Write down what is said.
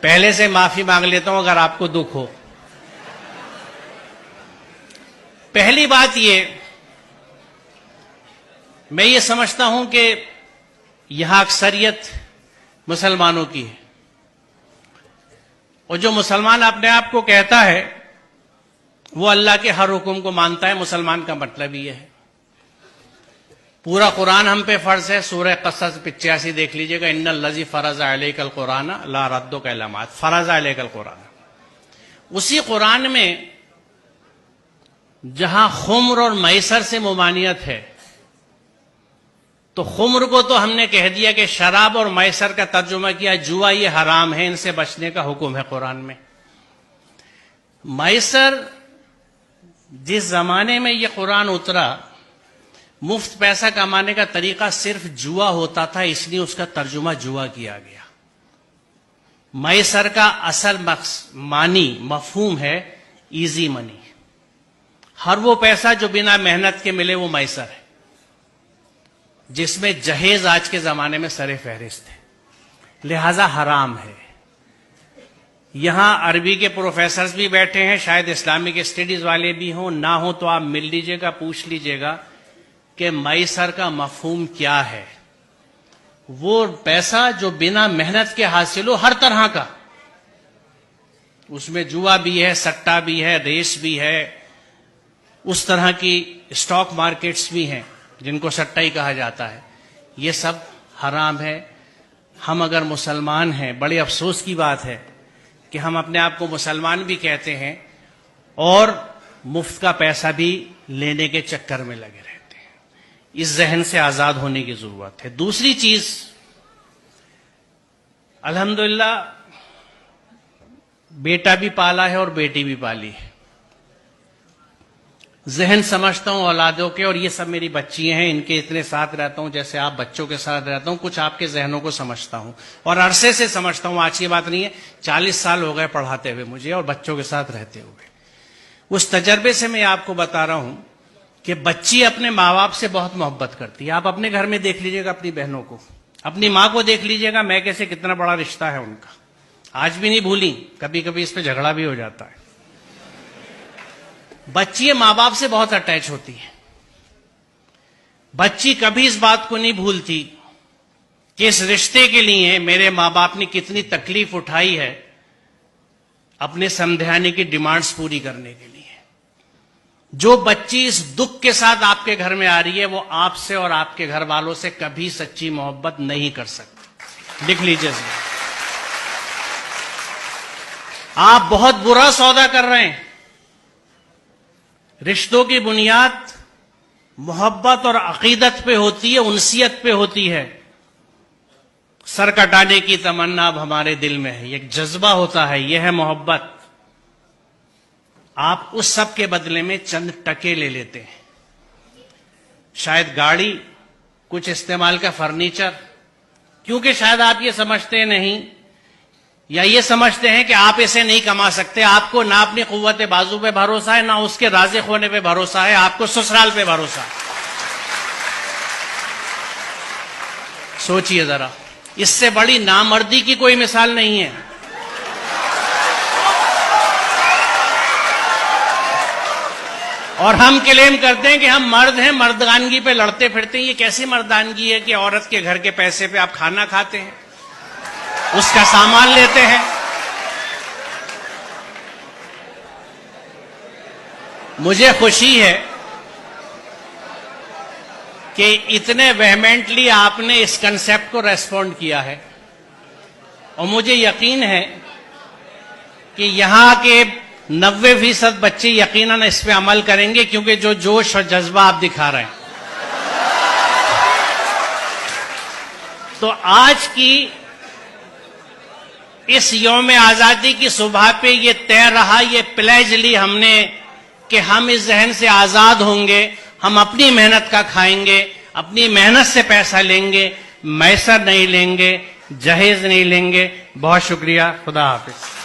پہلے سے معافی مانگ لیتا ہوں اگر آپ کو دکھ ہو. پہلی بات میں یہ سمجھتا ہوں کہ یہاں اکثریت مسلمانوں کی ہے، اور جو مسلمان اپنے آپ کو کہتا ہے وہ اللہ کے ہر حکم کو مانتا ہے. مسلمان کا مطلب یہ ہے. پورا قرآن ہم پہ فرض ہے. سورہ قصص 85 دیکھ لیجئے گا. ان الذی فرض علیک القرآن لا ردک الی معاد، فرض علیک القرآن. اسی قرآن میں جہاں خمر اور میسر سے ممانعت ہے، تو خمر کو تو ہم نے کہہ دیا کہ شراب، اور میسر کا ترجمہ کیا جوا، یہ حرام ہے، ان سے بچنے کا حکم ہے قرآن میں. میسر جس زمانے میں یہ قرآن اترا، مفت پیسہ کمانے کا طریقہ صرف جوا ہوتا تھا، اس لیے اس کا ترجمہ جوا کیا گیا. میسر کا اصل معنی مفہوم ہے ایزی منی. ہر وہ پیسہ جو بنا محنت کے ملے وہ میسر ہے، جس میں جہیز آج کے زمانے میں سر فہرست ہے، لہذا حرام ہے. یہاں عربی کے پروفیسرز بھی بیٹھے ہیں، شاید اسلامک اسٹڈیز والے بھی ہوں، نہ ہوں تو آپ مل لیجئے گا، پوچھ لیجئے گا کہ میسر کا مفہوم کیا ہے. وہ پیسہ جو بنا محنت کے حاصل ہو، ہر طرح کا. اس میں جوا بھی ہے، سٹا بھی ہے، ریس بھی ہے، اس طرح کی اسٹاک مارکیٹس بھی ہیں جن کو سٹا ہی کہا جاتا ہے. یہ سب حرام ہے. ہم اگر مسلمان ہیں، بڑے افسوس کی بات ہے کہ ہم اپنے آپ کو مسلمان بھی کہتے ہیں اور مفت کا پیسہ بھی لینے کے چکر میں لگے رہتے ہیں. اس ذہن سے آزاد ہونے کی ضرورت ہے. دوسری چیز، الحمدللہ بیٹا بھی پالا ہے اور بیٹی بھی پالی ہے. ذہن سمجھتا ہوں اولادوں کے، اور یہ سب میری بچیاں ہیں، ان کے اتنے ساتھ رہتا ہوں جیسے آپ بچوں کے ساتھ رہتا ہوں. کچھ آپ کے ذہنوں کو سمجھتا ہوں اور عرصے سے سمجھتا ہوں. آج کی بات نہیں ہے، 40 سال ہو گئے پڑھاتے ہوئے مجھے اور بچوں کے ساتھ رہتے ہوئے. اس تجربے سے میں آپ کو بتا رہا ہوں کہ بچی اپنے ماں باپ سے بہت محبت کرتی ہے. آپ اپنے گھر میں دیکھ لیجئے گا، اپنی بہنوں کو، اپنی ماں کو دیکھ لیجئے گا، میں کیسے کتنا بڑا رشتہ ہے ان کا. آج بھی نہیں بھولی، کبھی کبھی اس پہ جھگڑا بھی ہو جاتا ہے. بچی ماں باپ سے بہت اٹیچ ہوتی ہے. بچی کبھی اس بات کو نہیں بھولتی کہ اس رشتے کے لیے میرے ماں باپ نے کتنی تکلیف اٹھائی ہے اپنے سمدھانے کی ڈیمانڈز پوری کرنے کے لیے. جو بچی اس دکھ کے ساتھ آپ کے گھر میں آ رہی ہے، وہ آپ سے اور آپ کے گھر والوں سے کبھی سچی محبت نہیں کر سکتی. لکھ لیجیے. آپ بہت برا سودا کر رہے ہیں. رشتوں کی بنیاد محبت اور عقیدت پہ ہوتی ہے، انسیت پہ ہوتی ہے. سر کٹانے کی تمنا اب ہمارے دل میں ہے، ایک جذبہ ہوتا ہے، یہ ہے محبت. آپ اس سب کے بدلے میں چند ٹکے لے لیتے ہیں. شاید گاڑی، کچھ استعمال کا فرنیچر، کیونکہ شاید آپ یہ سمجھتے نہیں یا یہ سمجھتے ہیں کہ آپ اسے نہیں کما سکتے. آپ کو نہ اپنی قوت بازو پہ بھروسہ ہے، نہ اس کے رازق ہونے پہ بھروسہ ہے، آپ کو سسرال پہ بھروسہ ہے. سوچئے ذرا، اس سے بڑی نامردی کی کوئی مثال نہیں ہے. اور ہم کلیم کرتے ہیں کہ ہم مرد ہیں، مردانگی پہ لڑتے پھرتے ہیں. یہ کیسی مردانگی ہے کہ عورت کے گھر کے پیسے پہ آپ کھانا کھاتے ہیں، اس کا سامان لیتے ہیں. مجھے خوشی ہے کہ اتنے ویہمنٹلی آپ نے اس کنسپٹ کو ریسپونڈ کیا ہے، اور مجھے یقین ہے کہ یہاں کے 90% بچے یقیناً اس پہ عمل کریں گے، کیونکہ جو جوش اور جذبہ آپ دکھا رہے ہیں. تو آج کی اس یوم آزادی کی صبح پہ یہ طے رہا، یہ پلیج لی ہم نے کہ ہم اس ذہن سے آزاد ہوں گے. ہم اپنی محنت کا کھائیں گے، اپنی محنت سے پیسہ لیں گے، میسر نہیں لیں گے، جہیز نہیں لیں گے. بہت شکریہ. خدا حافظ.